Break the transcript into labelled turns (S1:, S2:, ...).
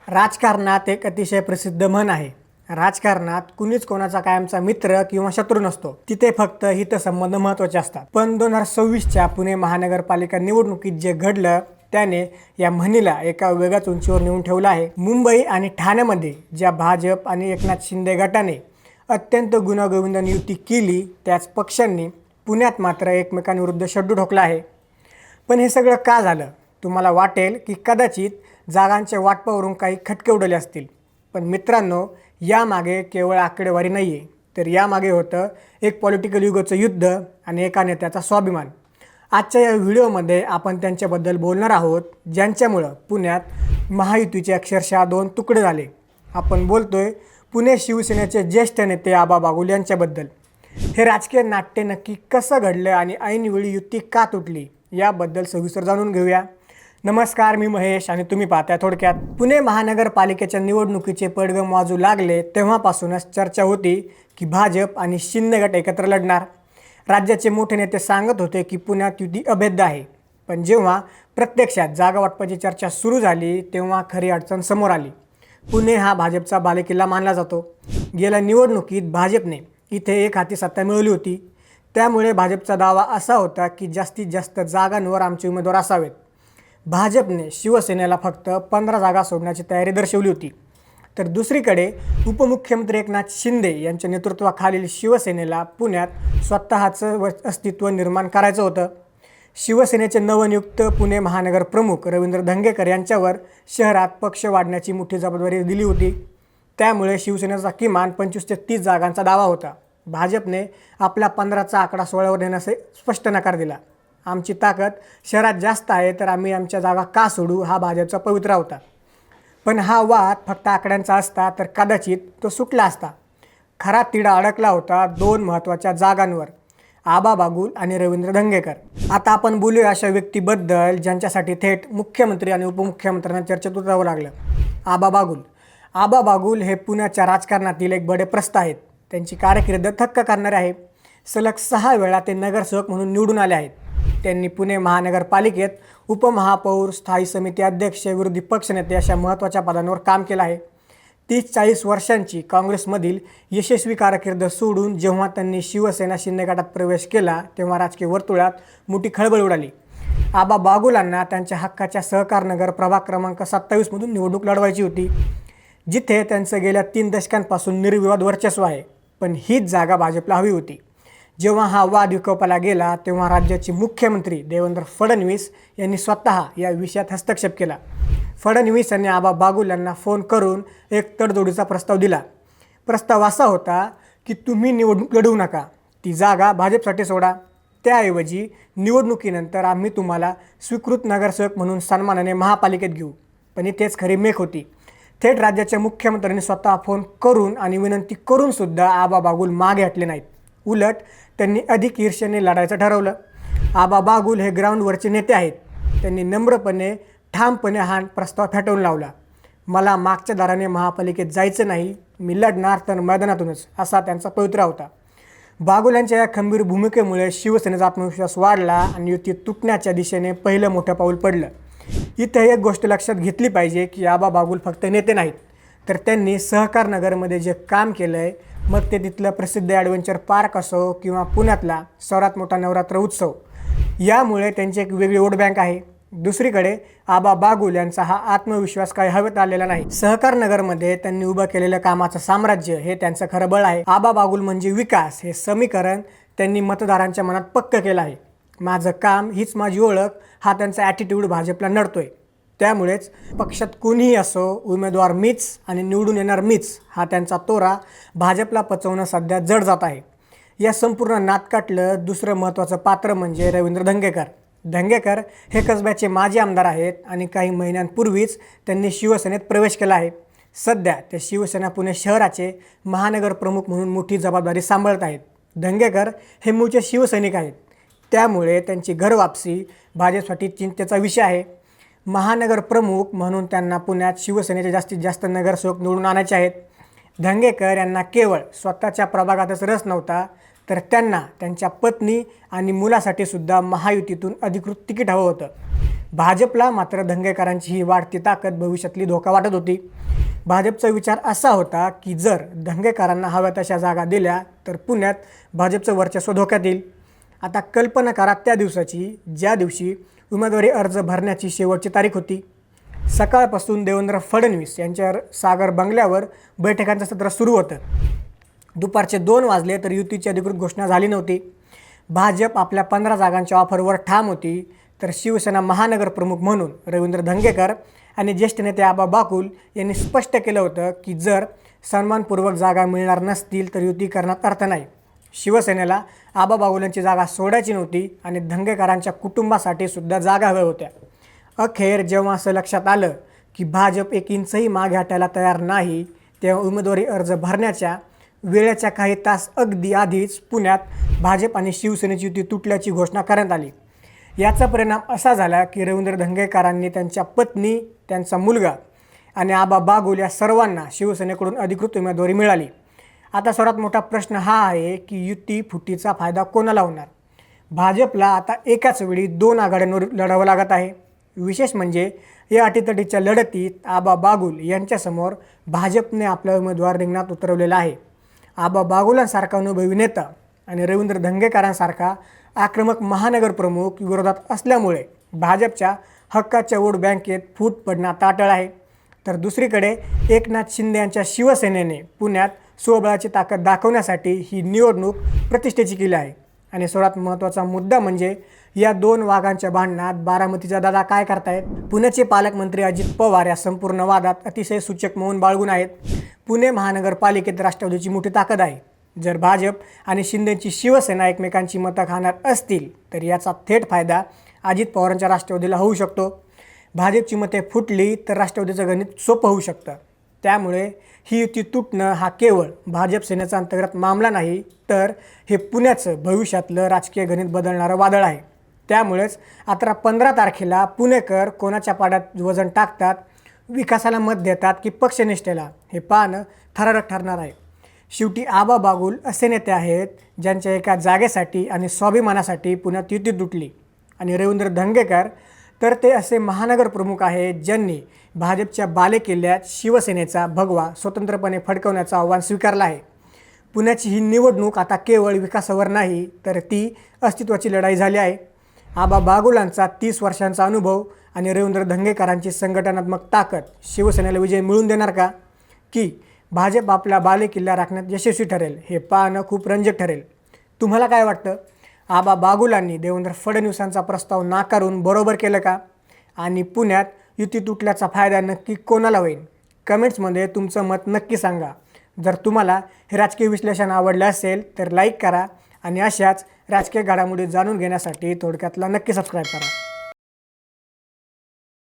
S1: राजकारणात एक अतिशय प्रसिद्ध म्हण आहे, राजकारणात कुणीच कोणाचा कायमचा मित्र किंवा शत्रू नसतो. तिथे फक्त हितसंबंध महत्त्वाचे असतात. पण 2026च्या पुणे महानगरपालिका निवडणुकीत जे घडलं त्याने या म्हणीला एका वेगळ्याच उंचीवर नेऊन ठेवलं आहे. मुंबई आणि ठाण्यामध्ये ज्या भाजप आणि एकनाथ शिंदे गटाने अत्यंत गुण्यागोविंदाने युती केली, त्याच पक्षांनी पुण्यात मात्र एकमेकांविरुद्ध शड्डू ठोकला आहे. पण हे सगळं का झालं? तुम्हाला वाटेल की कदाचित जागांच्या वाटपावरून काही खटके उडवले असतील. पण मित्रांनो, यामागे केवळ आकडेवारी नाही आहे, तर यामागे होतं एक पॉलिटिकल युगाचं युद्ध आणि एका नेत्याचा स्वाभिमान. आजच्या या व्हिडिओमध्ये आपण त्यांच्याबद्दल बोलणार आहोत, ज्यांच्यामुळं पुण्यात महायुतीचे अक्षरशः 2 तुकडे झाले. आपण बोलतोय पुणे शिवसेनेचे ज्येष्ठ नेते आबा बागुल यांच्याबद्दल. हे राजकीय नाट्य नक्की कसं घडलं आणि ऐनवेळी युती का तुटली, याबद्दल सविस्तर जाणून घेऊया. नमस्कार, मी महेश आणि तुम्ही पाहताय थोडक्यात. पुणे महानगरपालिकेच्या निवडणुकीचे पडगम वाजू लागले तेव्हापासूनच चर्चा होती की भाजप आणि शिंदे गट एकत्र लढणार. राज्याचे मोठे नेते सांगत होते की पुण्यात युती अभेद्य आहे. पण जेव्हा प्रत्यक्षात जागा वाटपाची चर्चा सुरू झाली तेव्हा खरी अडचण समोर आली. पुणे हा भाजपचा बालेकिल्ला मानला जातो. गेल्या निवडणुकीत भाजपने इथे एक हाती सत्ता मिळवली होती. त्यामुळे भाजपचा दावा असा होता की जास्तीत जास्त जागांवर आमचे उमेदवार असावेत. भाजपने शिवसेनेला फक्त 15 जागा सोडण्याची तयारी दर्शवली होती. तर दुसरीकडे उपमुख्यमंत्री एकनाथ शिंदे यांच्या नेतृत्वाखालील शिवसेनेला पुण्यात स्वतःचं अस्तित्व निर्माण करायचं होतं. शिवसेनेचे नवनियुक्त पुणे महानगर प्रमुख रवींद्र धंगेकर यांच्यावर शहरात पक्ष वाढण्याची मोठी जबाबदारी दिली होती. त्यामुळे शिवसेनेचा किमान 25 ते 30 जागांचा दावा होता. भाजपने आपला 15चा आकडा 16वर नेण्यास स्पष्ट नकार दिला. आमची ताकद शहरात जास्त आहे, तर आम्ही आमच्या जागा का सोडू, हा भाजपचा पवित्रा होता. पण हा वाद फक्त आकड्यांचा असता तर कदाचित तो सुटला असता. खरा तिढा अडकला होता 2 महत्त्वाच्या जागांवर, आबा बागुल आणि रवींद्र धंगेकर. आता आपण बोलूया अशा व्यक्तीबद्दल ज्यांच्यासाठी थेट मुख्यमंत्री आणि उपमुख्यमंत्र्यांना चर्चेत उतरावं लागलं. आबा बागुल. आबा बागुल हे पुण्याच्या राजकारणातील एक बडे प्रस्थ आहेत. त्यांची कारकीर्द थक्क करणारे आहे. सलग 6 वेळा ते नगरसेवक म्हणून निवडून आले आहेत. त्यांनी पुणे महानगरपालिकेत उपमहापौर, स्थायी समिती अध्यक्ष, विरोधी पक्षनेते अशा महत्त्वाच्या पदांवर काम केलं आहे. 30-40 वर्षांची काँग्रेसमधील यशस्वी कारकीर्द सोडून जेव्हा त्यांनी शिवसेना शिंदे गटात प्रवेश केला तेव्हा राजकीय वर्तुळात मोठी खळबळ उडाली. आबा बागुलांना त्यांच्या हक्काच्या सहकारनगर प्रभाग क्रमांक 27मधून निवडणूक लढवायची होती, जिथे त्यांचं गेल्या 3 दशकांपासून निर्विवाद वर्चस्व आहे. पण हीच जागा भाजपला हवी होती. जेव्हा हा वाद विकोपाला गेला तेव्हा राज्याचे मुख्यमंत्री देवेंद्र फडणवीस यांनी स्वतः या विषयात हस्तक्षेप केला. फडणवीस यांनी आबा बागुल यांना फोन करून एक तडजोडीचा प्रस्ताव दिला. प्रस्ताव असा होता की तुम्ही निवडणूक लढवू नका, ती जागा भाजपसाठी सोडा. त्याऐवजी निवडणुकीनंतर आम्ही तुम्हाला स्वीकृत नगरसेवक म्हणून सन्मानाने महापालिकेत घेऊ. पण इथेच खरी मेख होती. थेट राज्याच्या मुख्यमंत्र्यांनी स्वतः फोन करून आणि विनंती करूनसुद्धा आबा बागुल मागे हटले नाहीत. उलट त्यांनी अधिक ईर्ष्येने लढायचं ठरवलं. आबा बागुल हे ग्राउंडवरचे नेते आहेत. त्यांनी नम्रपणे, ठामपणे हा प्रस्ताव फेटाळून लावला. मला मागच्या दाराने महापालिकेत जायचं नाही, मी लढणार तर मैदानातूनच, असा त्यांचा पवित्रा होता. बागुल यांच्या या खंबीर भूमिकेमुळे शिवसेनेचा आत्मविश्वास वाढला आणि युती तुटण्याच्या दिशेने पहिलं मोठं पाऊल पडलं. इथे एक गोष्ट लक्षात घेतली पाहिजे की आबा बागुल फक्त नेते नाहीत, तर त्यांनी सहकार नगरमध्ये जे काम केलं आहे, मग ते तिथलं प्रसिद्ध ॲडव्हेंचर पार्क असो किंवा पुण्यातला सर्वात मोठा नवरात्र उत्सव, यामुळे त्यांची एक वेगळी वोट बँक आहे. दुसरीकडे आबा बागुल यांचा हा आत्मविश्वास काही हवेत आलेला नाही. सहकार नगरमध्ये त्यांनी उभं केलेलं कामाचं साम्राज्य हे त्यांचं खरं बळ आहे. आबा बागुल म्हणजे विकास हे समीकरण त्यांनी मतदारांच्या मनात पक्क केलं आहे. माझं काम हीच माझी ओळख, हा त्यांचा ॲटिट्यूड भाजपला नडतोय. त्यामुळेच पक्षात कोणीही असो, उमेदवार मीच आणि निवडून येणार मीच, हा त्यांचा तोरा भाजपला पचवणं सध्या जड जात आहे. या संपूर्ण नाटकातलं दुसरं महत्त्वाचं पात्र म्हणजे रवींद्र धंगेकर. धंगेकर हे कसब्याचे माजी आमदार आहेत आणि काही महिन्यांपूर्वीच त्यांनी शिवसेनेत प्रवेश केला आहे. सध्या ते शिवसेना पुणे शहराचे महानगर प्रमुख म्हणून मोठी जबाबदारी सांभाळत आहेत. धंगेकर हे मूळचे शिवसैनिक आहेत. त्यामुळे त्यांची घरवापसी भाजपसाठी चिंतेचा विषय आहे. महानगर प्रमुख म्हणून त्यांना पुण्यात शिवसेनेचे जास्तीत जास्त नगरसेवक निवडून आणायचे आहेत. धंगेकर यांना केवळ स्वतःच्या प्रभागातच रस नव्हता, तर त्यांना त्यांच्या पत्नी आणि मुलासाठी सुद्धा महायुतीतून अधिकृत तिकीट हवं होतं. भाजपला मात्र धंगेकरांची ही वाढती ताकद भविष्यातली धोका वाटत होती. भाजपचा विचार असा होता की जर धंगेकरांना हव्या तशा जागा दिल्या तर पुण्यात भाजपचं वर्चस्व धोक्यात येईल. आता कल्पना करा त्या दिवसाची ज्या दिवशी उमेदवारी अर्ज भरण्याची शेवटची तारीख होती. सकाळपासून देवेंद्र फडणवीस यांच्या सागर बंगल्यावर बैठकांचं सत्र सुरू होतं. दुपारचे 2 वाजले तर युतीची अधिकृत घोषणा झाली नव्हती. भाजप आपल्या 15 जागांच्या ऑफरवर ठाम होती, तर शिवसेना महानगर प्रमुख म्हणून रवींद्र धंगेकर आणि ज्येष्ठ नेते आबा बागुल यांनी स्पष्ट केलं होतं की जर सन्मानपूर्वक जागा मिळणार नसतील तर युती करण्यात अर्थ नाही. शिवसेनेला आबा बागुल यांची जागा सोडायची नव्हती आणि धंगेकरांच्या कुटुंबासाठी सुद्धा जागा हव्या होत्या. अखेर जेव्हा असं लक्षात आलं की भाजप 1 इंचही मागे हटायला तयार नाही, तेव्हा उमेदवारी अर्ज भरण्याच्या वेळेच्या काही तास अगदी आधीच पुण्यात भाजप आणि शिवसेनेची युती तुटल्याची घोषणा करण्यात आली. याचा परिणाम असा झाला की रवींद्र धंगेकरांनी त्यांच्या पत्नी, त्यांचा मुलगा आणि आबा बागुल या सर्वांना शिवसेनेकडून अधिकृत उमेदवारी मिळाली. आता सर्वात मोठा प्रश्न हा आहे की युती फुटीचा फायदा कोणाला होणार? भाजपला आता एकाच वेळी 2 आघाड्यांवर लढावं लागत आहे. विशेष म्हणजे या अटीतटीच्या लढतीत आबा बागुल यांच्यासमोर भाजपने आपला उमेदवार रिंगणात उतरवलेला आहे. आबा बागुलांसारखा अनुभवी नेता आणि रवींद्र धंगेकरांसारखा आक्रमक महानगर प्रमुख विरोधात असल्यामुळे भाजपच्या हक्काच्या वोट बँकेत फूट पडणं आता अटळ आहे. तर दुसरीकडे एकनाथ शिंदे यांच्या शिवसेनेने पुण्यात स्वबळाची ताकद दाखवण्यासाठी ही निवडणूक प्रतिष्ठेची केली आहे. आणि सर्वात महत्त्वाचा मुद्दा म्हणजे या 2 वाघांच्या भांडणात बारामतीचा दादा काय करतायत? पुण्याचे पालकमंत्री अजित पवार या संपूर्ण वादात अतिशय सूचक मौन बाळगून आहेत. पुणे महानगरपालिकेत राष्ट्रवादीची मोठी ताकद आहे. जर भाजप आणि शिंदेची शिवसेना एकमेकांची मतं खाणार असतील तर याचा थेट फायदा अजित पवारांच्या राष्ट्रवादीला होऊ शकतो. भाजपची मते फुटली तर राष्ट्रवादीचं गणित सोपं होऊ शकतं. त्यामुळे ही युती तुटणं हा केवळ भाजप सेनेचा अंतर्गत मामला नाही, तर हे पुण्याचं भविष्यातलं राजकीय गणित बदलणारं वादळ आहे. त्यामुळेच आता 15 तारखेला पुणेकर कोणाच्या पाड्यात वजन टाकतात, विकासाला मत देतात की पक्षनिष्ठेला, हे पाहणं थरारक ठरणार आहे. शेवटी आबा बागुल असे नेते आहेत ज्यांच्या एका जागेसाठी आणि स्वाभिमानासाठी पुण्यात युती तुटली. आणि रवींद्र धंगेकर तर ते असे महानगर प्रमुख आहेत ज्यांनी भाजपच्या बालेकिल्ल्यात शिवसेनेचा भगवा स्वतंत्रपणे फडकवण्याचं आव्हान स्वीकारलं आहे. पुण्याची ही निवडणूक आता केवळ विकासावर नाही, तर ती अस्तित्वाची लढाई झाली आहे. आबा बागुलांचा 30 वर्षांचा अनुभव आणि रवींद्र धंगेकरांची संघटनात्मक ताकद शिवसेनेला विजय मिळवून देणार का, की भाजप आपला बालेकिल्ला राखण्यात यशस्वी ठरेल? हे पाहणं खूप रंजक ठरेल. तुम्हाला काय वाटतं? आबा बागुलांनी देवेंद्र फडणवीसांचा प्रस्ताव नाकारून बरोबर केलं का? आणि पुण्यात युती तुटल्याचा फायदा नक्की कोणाला होईल? कमेंट्समध्ये तुमचं मत नक्की सांगा. जर तुम्हाला हे राजकीय विश्लेषण आवडलं असेल तर लाईक करा आणि अशाच राजकीय घडामोडी जाणून घेण्यासाठी थोडक्यातला नक्की सबस्क्राईब करा.